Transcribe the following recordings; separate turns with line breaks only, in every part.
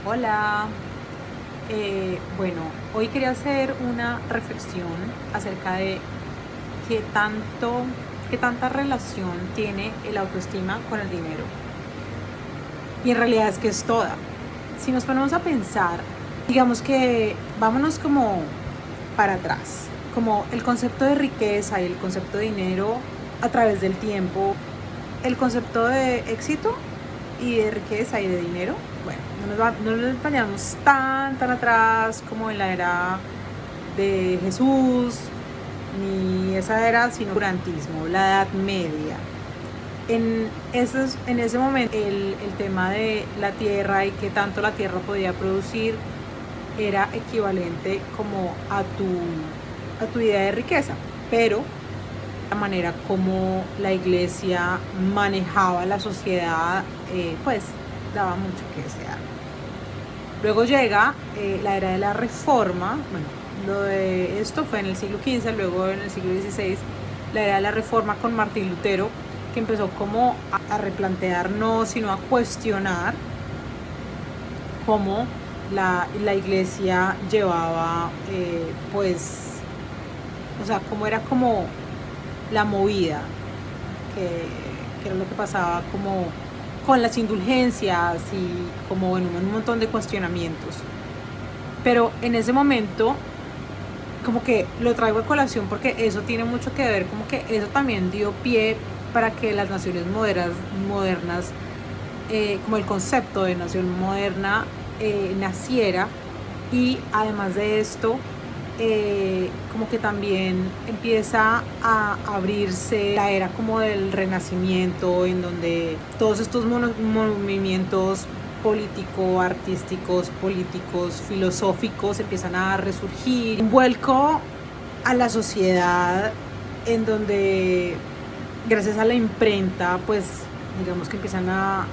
Hola. Bueno, hoy quería hacer una reflexión acerca de qué tanto, qué tanta relación tiene el autoestima con el dinero. Y en realidad es que es toda. Si nos ponemos a pensar, digamos que vámonos como para atrás, como el concepto de riqueza y el concepto de dinero a través del tiempo, el concepto de éxito y de riqueza y de dinero. Bueno, no nos vayamos tan atrás como en la era de Jesús, ni esa era, sino durantismo, la Edad Media. En ese momento el tema de la tierra y qué tanto la tierra podía producir era equivalente como a tu idea de riqueza, pero la manera como la iglesia manejaba la sociedad, pues daba mucho que desear. Luego llega la era de la Reforma. Bueno, lo de esto fue en el siglo XV, luego en el siglo XVI, la era de la Reforma con Martín Lutero, que empezó como a replantear, no, sino a cuestionar cómo la iglesia llevaba, pues, o sea, cómo era como la movida, que era lo que pasaba como con las indulgencias y como en un montón de cuestionamientos. Pero en ese momento, como que lo traigo a colación porque eso tiene mucho que ver, como que eso también dio pie para que las naciones modernas, como el concepto de nación moderna, naciera. Y además de esto, como que también empieza a abrirse la era como del Renacimiento, en donde todos estos movimientos artísticos, políticos, filosóficos empiezan a resurgir, un vuelco a la sociedad en donde gracias a la imprenta, pues digamos que empiezan a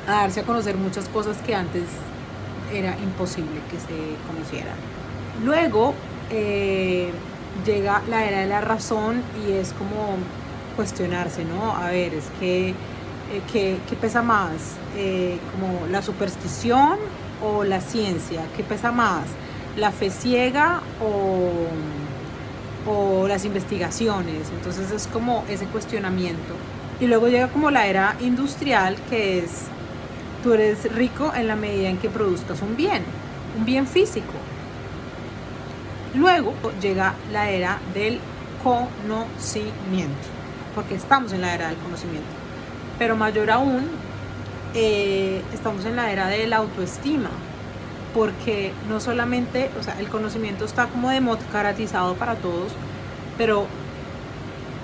darse a conocer muchas cosas que antes era imposible que se conocieran. Luego llega la era de la razón y es como cuestionarse, ¿no? A ver, es que ¿qué pesa más? ¿Como la superstición o la ciencia? ¿Qué pesa más? ¿La fe ciega o las investigaciones? Entonces es como ese cuestionamiento. Y luego llega como la era industrial, que es: tú eres rico en la medida en que produzcas un bien físico. Luego llega la era del conocimiento, porque estamos en la era del conocimiento. Pero mayor aún, estamos en la era de la autoestima, porque no solamente, o sea, el conocimiento está como democratizado para todos, pero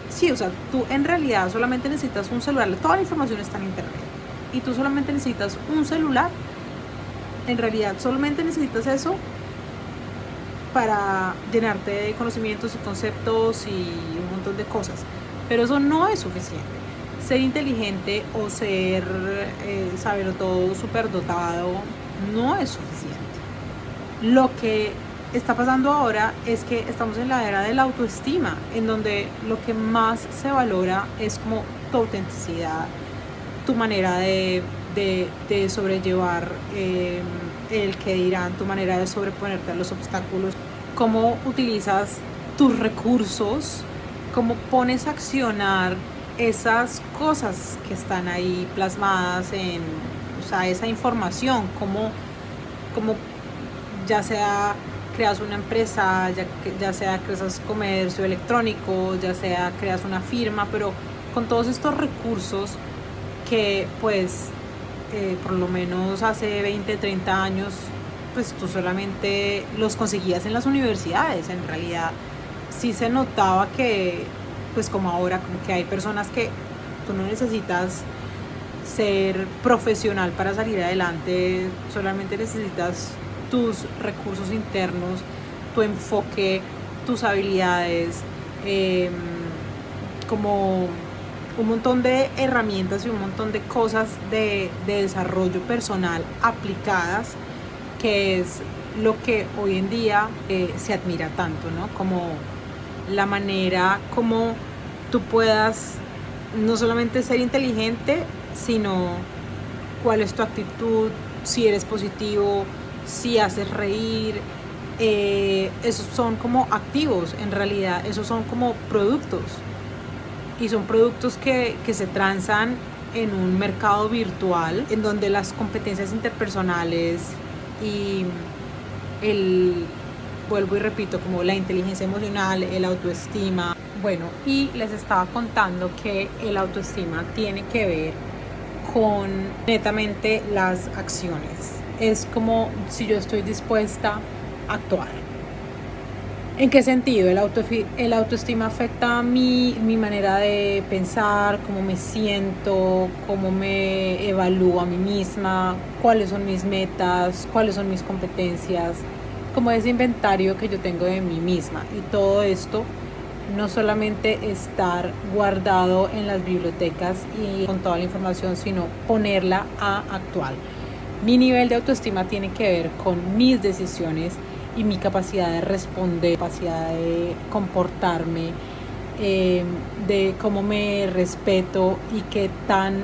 sí, o sea, tú en realidad solamente necesitas un celular, toda la información está en internet, y tú solamente necesitas un celular. En realidad solamente necesitas eso para llenarte de conocimientos y conceptos y un montón de cosas, pero eso no es suficiente. Ser inteligente o ser saberlo todo, superdotado, no es suficiente. Lo que está pasando ahora es que estamos en la era de la autoestima, en donde lo que más se valora es como tu autenticidad, tu manera de sobrellevar el que dirán, tu manera de sobreponerte a los obstáculos, cómo utilizas tus recursos, cómo pones a accionar esas cosas que están ahí plasmadas en, o sea, esa información, cómo ya sea creas una empresa, ya sea creas comercio electrónico, ya sea creas una firma, pero con todos estos recursos que pues por lo menos hace 20, 30 años, pues tú solamente los conseguías en las universidades. En realidad sí se notaba que, pues como ahora, como que hay personas que tú no necesitas ser profesional para salir adelante, solamente necesitas tus recursos internos, tu enfoque, tus habilidades, como un montón de herramientas y un montón de cosas de desarrollo personal aplicadas, que es lo que hoy en día se admira tanto, ¿no? Como la manera como tú puedas no solamente ser inteligente, sino cuál es tu actitud, si eres positivo, si haces reír. Esos son como activos, en realidad, esos son como productos. Y son productos que se transan en un mercado virtual en donde las competencias interpersonales y vuelvo y repito, como la inteligencia emocional, el autoestima. Bueno, y les estaba contando que el autoestima tiene que ver con netamente las acciones. Es como si yo estoy dispuesta a actuar. ¿En qué sentido? El autoestima afecta mi manera de pensar, cómo me siento, cómo me evalúo a mí misma, cuáles son mis metas, cuáles son mis competencias, como ese inventario que yo tengo de mí misma. Y todo esto no solamente estar guardado en las bibliotecas y con toda la información, sino ponerla a actuar. Mi nivel de autoestima tiene que ver con mis decisiones y mi capacidad de responder, capacidad de comportarme, de cómo me respeto y qué tan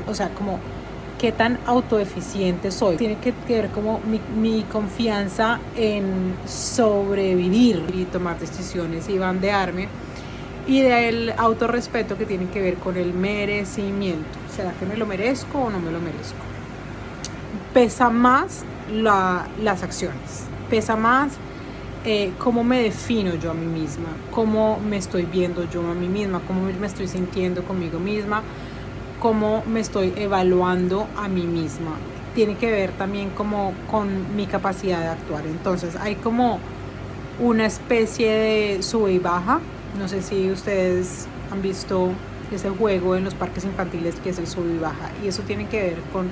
autoeficiente soy. Tiene que ver como mi confianza en sobrevivir y tomar decisiones y bandearme, y del autorrespeto, que tiene que ver con el merecimiento. ¿Será que me lo merezco o no me lo merezco? Pesa más las acciones, pesa más cómo me defino yo a mí misma, cómo me estoy viendo yo a mí misma, cómo me estoy sintiendo conmigo misma, cómo me estoy evaluando a mí misma. Tiene que ver también como con mi capacidad de actuar. Entonces hay como una especie de sube y baja. No sé si ustedes han visto ese juego en los parques infantiles que es el sube y baja, y eso tiene que ver con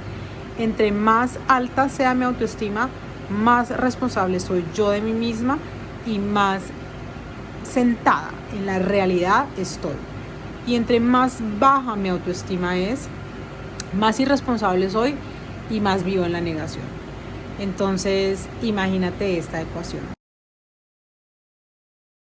entre más alta sea mi autoestima, más responsable soy yo de mí misma y más sentada en la realidad estoy. Y entre más baja mi autoestima es, más irresponsable soy y más vivo en la negación. Entonces, imagínate esta ecuación.